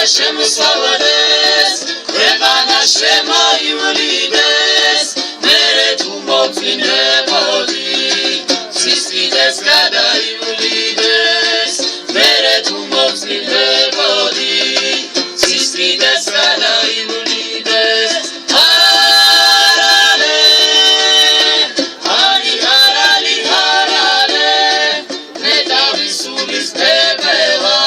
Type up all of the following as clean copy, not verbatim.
შემოსავლდეს ქვეყანა შემოივლიდეს მერე თუ მოფინებოდი სისხლის გადაივლიდეს მერე თუ მოფინებოდი სისხლის გადაივლიდეს არალე არალე მე დავისულის პეპელა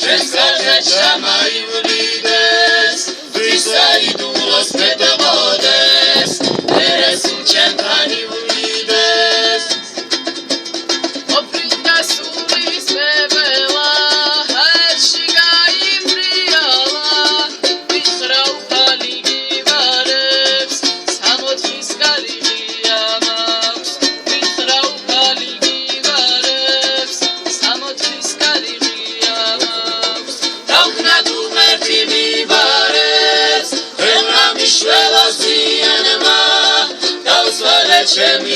ჩვენს გარშე ჩამაივლიდეს ვისაიდულოს მეტყოდეს მერე სულ ჩემთან ივლიდეს ოფრინდა სულის პეპელა ჰერში გაიმრიალა ვიხრა უფალი გივარებს სამოთხის კალიღია მაქვს ვიხრა უფალი გივარებს სამოთხის კალიღია მაქვს დავხნა თუ ღერთი მიბარებს ემრა მიშველოს ზიანმა დავსვალე ჩემი